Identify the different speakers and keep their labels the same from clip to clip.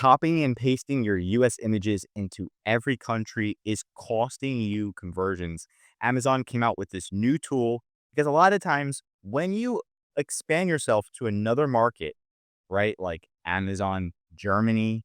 Speaker 1: Copying and pasting your US images into every country is costing you conversions. Amazon came out with this new tool because a lot of times when you expand yourself to another market, right? Like Amazon Germany,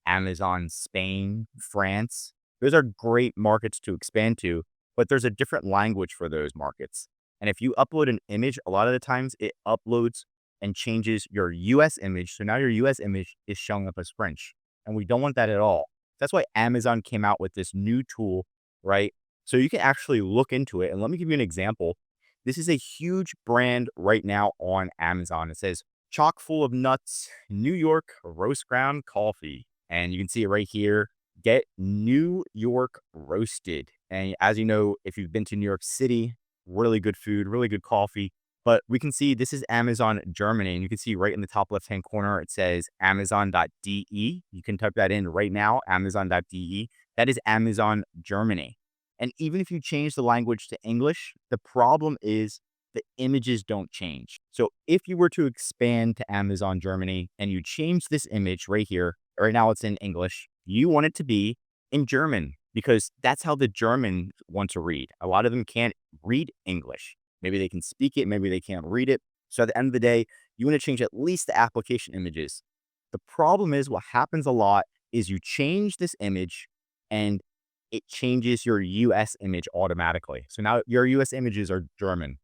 Speaker 1: Amazon Spain, France. Those are great markets to expand to, but there's a different language for those markets. And if you upload an image, a lot of the times it uploads and changes your US image. So now your US image is showing up as French. And we don't want that at all. That's why Amazon came out with this new tool, right? So you can actually look into it. And let me give you an example. This is a huge brand right now on Amazon. It says chock full of nuts, New York roast ground coffee. And you can see it right here. Get New York roasted. And as you know, if you've been to New York City, really good food, really good coffee. But we can see this is Amazon Germany. And you can see right in the top left-hand corner, it says amazon.de. You can type that in right now, amazon.de. That is Amazon Germany. And even if you change the language to English, the problem is the images don't change. So if you were to expand to Amazon Germany and you change this image right here, right now it's in English, you want it to be in German because that's how the Germans want to read. A lot of them can't read English. Maybe they can speak it, maybe they can't read it. So at the end of the day, you want to change at least the application images. The problem is what happens a lot is you change this image and it changes your US image automatically. So now your US images are German.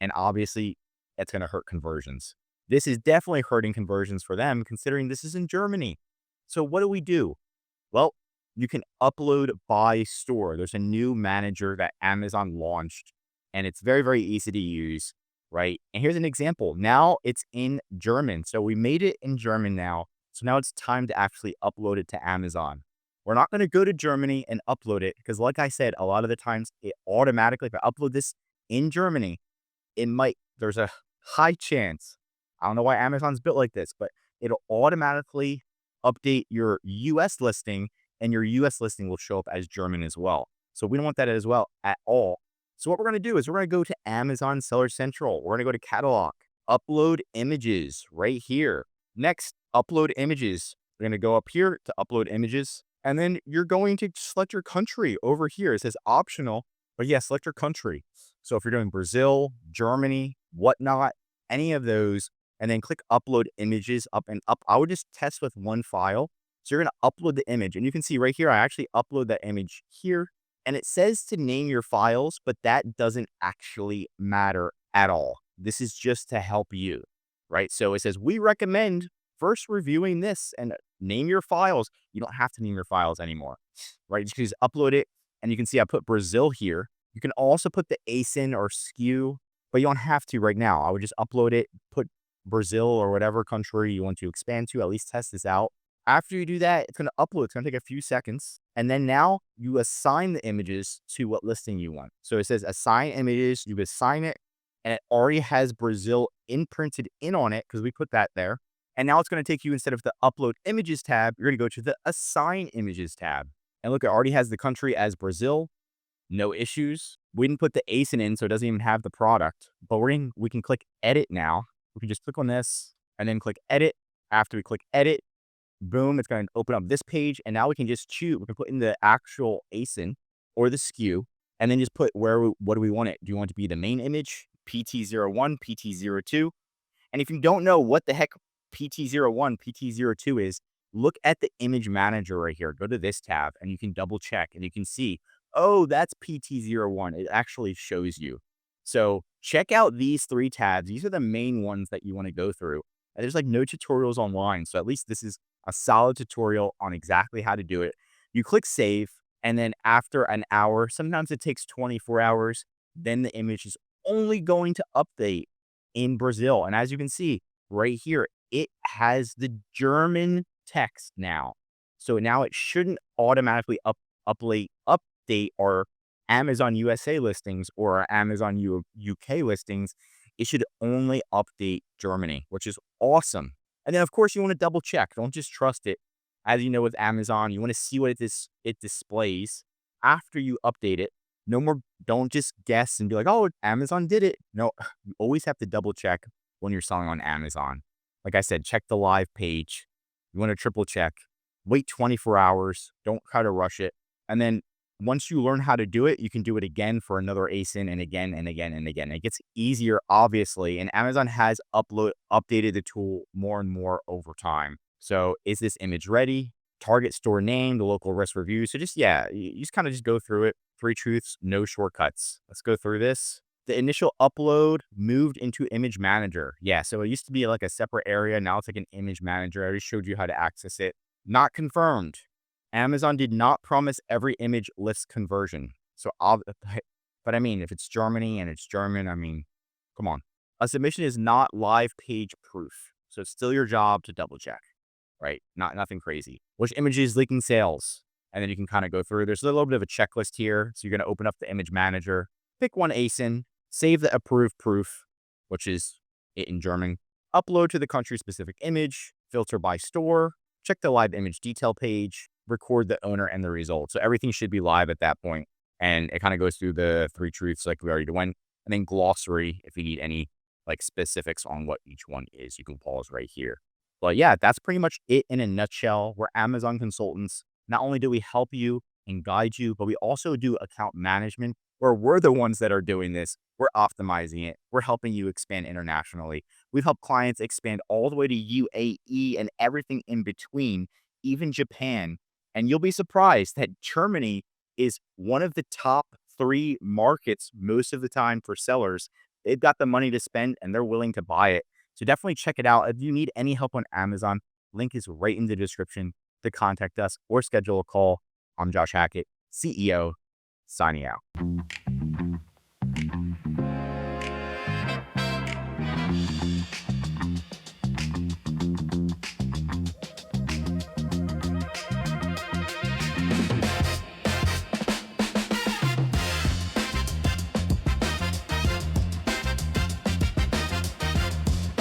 Speaker 1: And obviously, that's going to hurt conversions. This is definitely hurting conversions for them, considering this is in Germany. So what do? Well, you can upload by store. There's a new manager that Amazon launched, and it's very, very easy to use, right? And here's an example. Now it's in German. So we made it in German now. So now it's time to actually upload it to Amazon. We're not going to go to Germany and upload it because, like I said, a lot of the times it automatically, if I upload this in Germany, there's a high chance, I don't know why Amazon's built like this, but it'll automatically update your US listing and your US listing will show up as German as well. So we don't want that as well at all. So what we're going to do is we're going to go to Amazon Seller Central. We're going to go to catalog, upload images right here. Next, upload images. We're going to go up here to upload images. And then you're going to select your country over here. It says optional, but yeah, select your country. So if you're doing Brazil, Germany, whatnot, any of those, and then click upload images up and up. I would just test with one file. So you're going to upload the image and you can see right here, I actually upload that image here and it says to name your files, but that doesn't actually matter at all. This is just to help you, right? So it says, we recommend first reviewing this and name your files. You don't have to name your files anymore, right? You just upload it and you can see I put Brazil here. You can also put the ASIN or SKU, but you don't have to right now. I would just upload it, put Brazil or whatever country you want to expand to, at least test this out. After you do that, it's going to upload. It's going to take a few seconds. And then now you assign the images to what listing you want. So it says assign images. You assign it and it already has Brazil imprinted in on it because we put that there. And now it's going to take you, instead of the upload images tab, you're going to go to the assign images tab. And look, it already has the country as Brazil. No issues. We didn't put the ASIN in, so it doesn't even have the product. But we can click edit now. We can just click on this and then click edit. After we click edit, boom, it's going to open up this page. And now we can just choose. We can put in the actual ASIN or the SKU and then just put what do we want it? Do you want it to be the main image, PT01, PT02? And if you don't know what the heck PT01, PT02 is, look at the image manager right here. Go to this tab and you can double check and you can see, oh, that's PT01. It actually shows you. So check out these 3 tabs. These are the main ones that you want to go through. And there's like no tutorials online. So at least this is a solid tutorial on exactly how to do it. You click save. And then after an hour, sometimes it takes 24 hours, then the image is only going to update in Brazil. And as you can see right here, it has the German text now. So now it shouldn't automatically update our Amazon USA listings or our Amazon UK listings. It should only update Germany, which is awesome. And then of course you want to double check. Don't just trust it. As you know, with Amazon, you want to see what it displays after you update it. No more, don't just guess and be like, oh, Amazon did it. No, you always have to double check when you're selling on Amazon. Like I said, check the live page. You want to triple check. Wait 24 hours. Don't try to rush it. And then once you learn how to do it, you can do it again for another ASIN and again and again and again. It gets easier, obviously, and Amazon has updated the tool more and more over time. So is this image ready? Target store name, the local risk review. So just, yeah, you just kind of just go through it. Three truths, no shortcuts. Let's go through this. The initial upload moved into image manager. Yeah, so it used to be like a separate area. Now it's like an image manager. I already showed you how to access it. Not confirmed. Amazon did not promise every image list conversion. So, but I mean, if it's Germany and it's German, I mean, come on. A submission is not live page proof. So it's still your job to double check, right? Nothing crazy. Which images leaking sales? And then you can kind of go through. There's a little bit of a checklist here. So you're going to open up the image manager, pick one ASIN, save the approved proof, which is it in German, upload to the country specific image, filter by store, check the live image detail page, record the owner and the result. So everything should be live at that point. And it kind of goes through the three truths like we already went. And then glossary, if you need any like specifics on what each one is, you can pause right here. But yeah, that's pretty much it in a nutshell. We're Amazon consultants. Not only do we help you and guide you, but we also do account management where we're the ones that are doing this. We're optimizing it. We're helping you expand internationally. We've helped clients expand all the way to UAE and everything in between, even Japan. And you'll be surprised that Germany is one of the top 3 markets most of the time for sellers. They've got the money to spend and they're willing to buy it. So definitely check it out. If you need any help on Amazon, link is right in the description to contact us or schedule a call. I'm Josh Hackett, CEO, signing out.